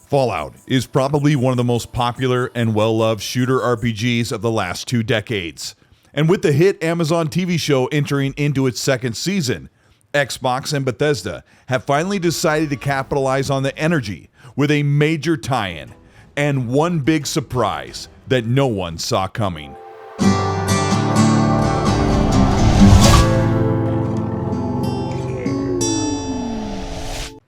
Fallout is probably one of the most popular and well-loved shooter RPGs of the last 2 decades. And with the hit Amazon TV show entering into its 2nd season, Xbox and Bethesda have finally decided to capitalize on the energy with a major tie-in and one big surprise that no one saw coming.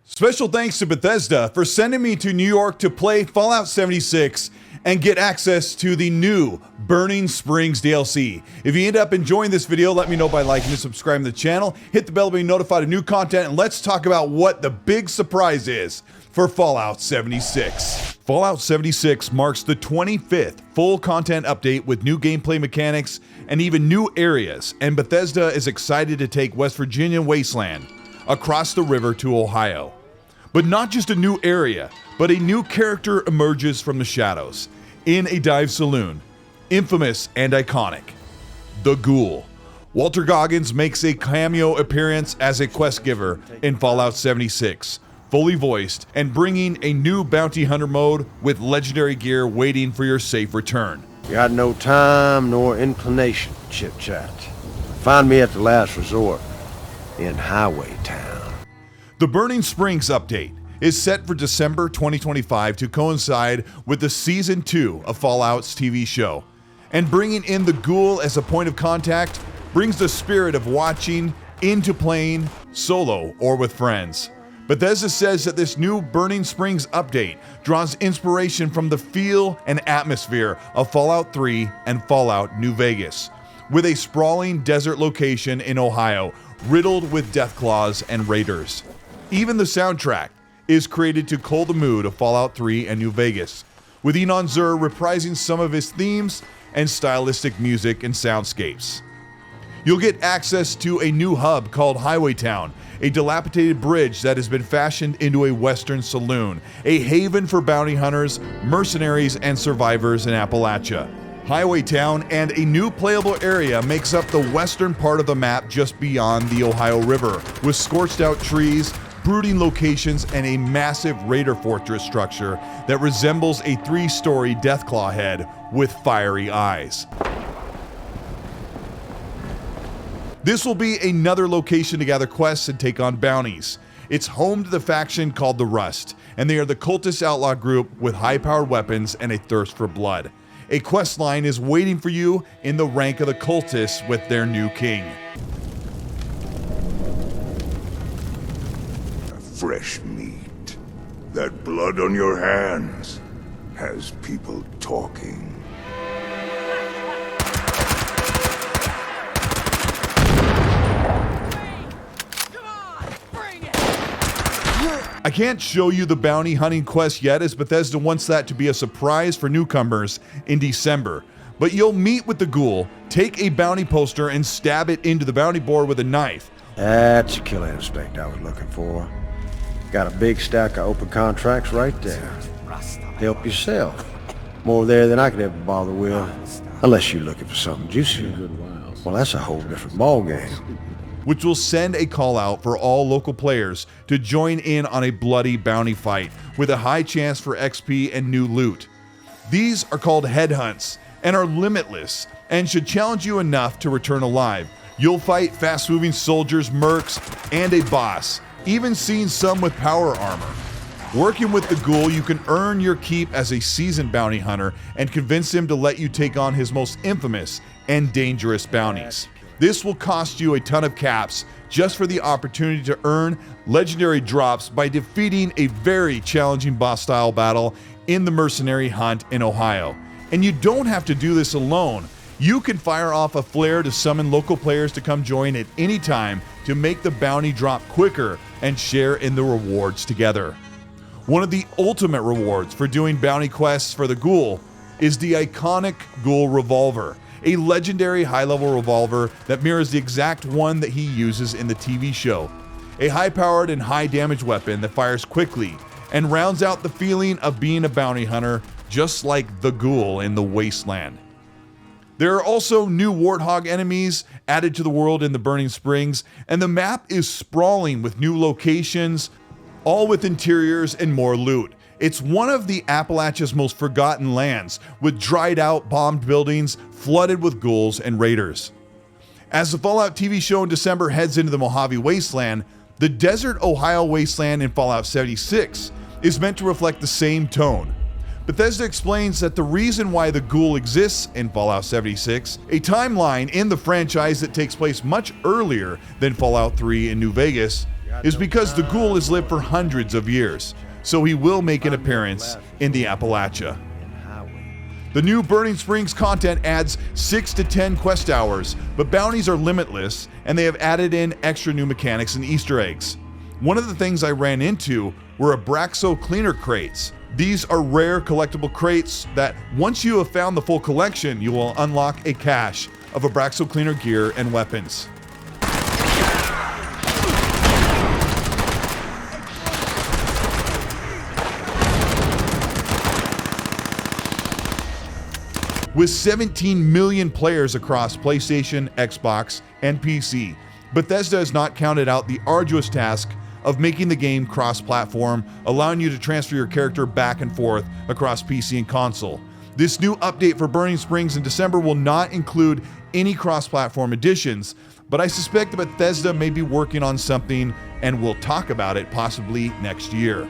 Special thanks to Bethesda for sending me to New York to play Fallout 76 and get access to the new Burning Springs DLC. If you end up enjoying this video, let me know by liking and subscribing to the channel. Hit the bell to be notified of new content, and let's talk about what the big surprise is for Fallout 76. Fallout 76 marks the 25th full content update with new gameplay mechanics and even new areas, and Bethesda is excited to take West Virginia wasteland across the river to Ohio. But not just a new area, but a new character emerges from the shadows in a dive saloon, infamous and iconic, the Ghoul. Walter Goggins makes a cameo appearance as a quest giver in Fallout 76, fully voiced and bringing a new bounty hunter mode with legendary gear waiting for your safe return. Got no time nor inclination to chit-chat. Find me at the last resort in Highway Town. The Burning Springs update is set for December 2025 to coincide with the Season 2 of Fallout's TV show. And bringing in the Ghoul as a point of contact brings the spirit of watching into playing solo or with friends. Bethesda says that this new Burning Springs update draws inspiration from the feel and atmosphere of Fallout 3 and Fallout New Vegas, with a sprawling desert location in Ohio riddled with deathclaws and raiders. Even the soundtrack is created to cull the mood of Fallout 3 and New Vegas, with Enon Zur reprising some of his themes and stylistic music and soundscapes. You'll get access to a new hub called Highway Town, a dilapidated bridge that has been fashioned into a western saloon, a haven for bounty hunters, mercenaries, and survivors in Appalachia. Highway Town and a new playable area makes up the western part of the map just beyond the Ohio River, with scorched out trees, brooding locations, and a massive raider fortress structure that resembles a 3-story Deathclaw head with fiery eyes. This will be another location to gather quests and take on bounties. It's home to the faction called the Rust, and they are the cultist outlaw group with high-powered weapons and a thirst for blood. A quest line is waiting for you in the rank of the cultists with their new king. Fresh meat. That blood on your hands has people talking. I can't show you the bounty hunting quest yet, as Bethesda wants that to be a surprise for newcomers in December. But you'll meet with the Ghoul, take a bounty poster and stab it into the bounty board with a knife. That's the kill instinct I was looking for. Got a big stack of open contracts right there. Help yourself. More there than I could ever bother with. Unless you're looking for something juicy. Well, that's a whole different ballgame. Which will send a call out for all local players to join in on a bloody bounty fight with a high chance for XP and new loot. These are called headhunts and are limitless and should challenge you enough to return alive. You'll fight fast-moving soldiers, mercs, and a boss, even seeing some with power armor. Working with the Ghoul, you can earn your keep as a seasoned bounty hunter and convince him to let you take on his most infamous and dangerous bounties. This will cost you a ton of caps just for the opportunity to earn legendary drops by defeating a very challenging boss-style battle in the mercenary hunt in Ohio. And you don't have to do this alone. You can fire off a flare to summon local players to come join at any time to make the bounty drop quicker and share in the rewards together. One of the ultimate rewards for doing bounty quests for the Ghoul is the iconic Ghoul Revolver, a legendary high-level revolver that mirrors the exact one that he uses in the TV show. A high-powered and high-damage weapon that fires quickly and rounds out the feeling of being a bounty hunter, just like the Ghoul in the Wasteland. There are also new Warthog enemies added to the world in the Burning Springs, and the map is sprawling with new locations, all with interiors and more loot. It's one of the Appalachia's most forgotten lands, with dried out, bombed buildings flooded with ghouls and raiders. As the Fallout TV show in December heads into the Mojave Wasteland, the desert Ohio wasteland in Fallout 76 is meant to reflect the same tone. Bethesda explains that the reason why the ghoul exists in Fallout 76, a timeline in the franchise that takes place much earlier than Fallout 3 in New Vegas, is because the ghoul has lived for hundreds of years, so he will make an appearance in the Appalachia. The new Burning Springs content adds 6 to 10 quest hours, but bounties are limitless, and they have added in extra new mechanics and Easter eggs. One of the things I ran into were Abraxo cleaner crates. These are rare collectible crates that, once you have found the full collection, you will unlock a cache of Abraxo cleaner gear and weapons. With 17 million players across PlayStation, Xbox, and PC, Bethesda has not counted out the arduous task of making the game cross-platform, allowing you to transfer your character back and forth across PC and console. This new update for Burning Springs in December will not include any cross-platform additions, but I suspect that Bethesda may be working on something, and we'll talk about it possibly next year.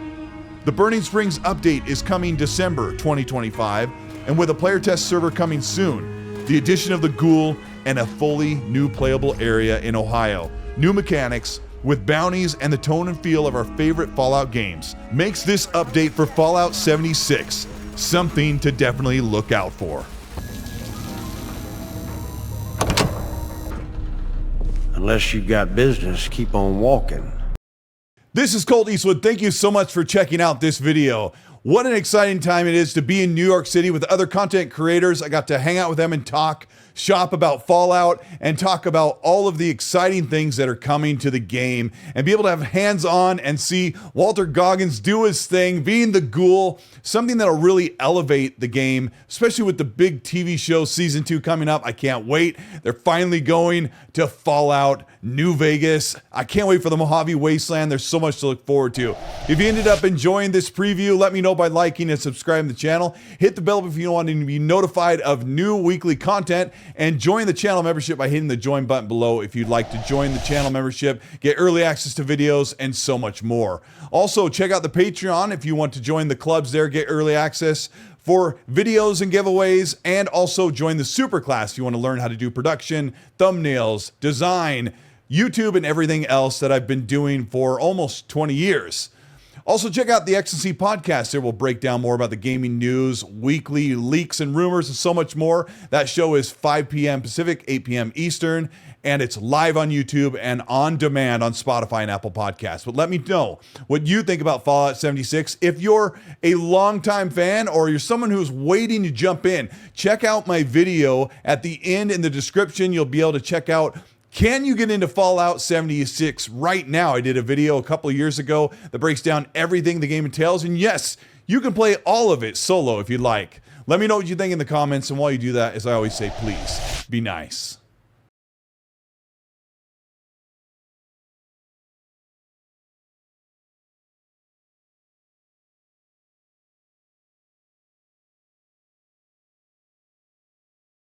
The Burning Springs update is coming December 2025, and with a player test server coming soon, the addition of the ghoul and a fully new playable area in Ohio, new mechanics, with bounties and the tone and feel of our favorite Fallout games, makes this update for Fallout 76 something to definitely look out for. Unless you got business, keep on walking. This is Colteastwood. Thank you so much for checking out this video. What an exciting time it is to be in New York City with other content creators. I got to hang out with them and talk shop about Fallout and talk about all of the exciting things that are coming to the game and be able to have hands-on and see Walter Goggins do his thing, being the ghoul, something that'll really elevate the game, especially with the big TV show Season 2 coming up. I can't wait. They're finally going to Fallout New Vegas. I can't wait for the Mojave Wasteland. There's so much to look forward to. If you ended up enjoying this preview, let me know by liking and subscribing to the channel. Hit the bell if you want to be notified of new weekly content, and join the channel membership by hitting the join button below if you'd like to join the channel membership, get early access to videos, and so much more. Also, check out the Patreon if you want to join the clubs there, get early access for videos and giveaways, and also join the super class if you want to learn how to do production, thumbnails, design, YouTube, and everything else that I've been doing for almost 20 years. Also, check out the XNC podcast. There we'll break down more about the gaming news, weekly leaks and rumors, and so much more. That show is 5 p.m. Pacific, 8 p.m. Eastern, and it's live on YouTube and on demand on Spotify and Apple Podcasts. But let me know what you think about Fallout 76. If you're a longtime fan or you're someone who's waiting to jump in, check out my video at the end in the description. You'll be able to check out, can you get into Fallout 76 right now? I did a video a couple of years ago that breaks down everything the game entails. And yes, you can play all of it solo if you'd like. Let me know what you think in the comments. And while you do that, as I always say, please be nice.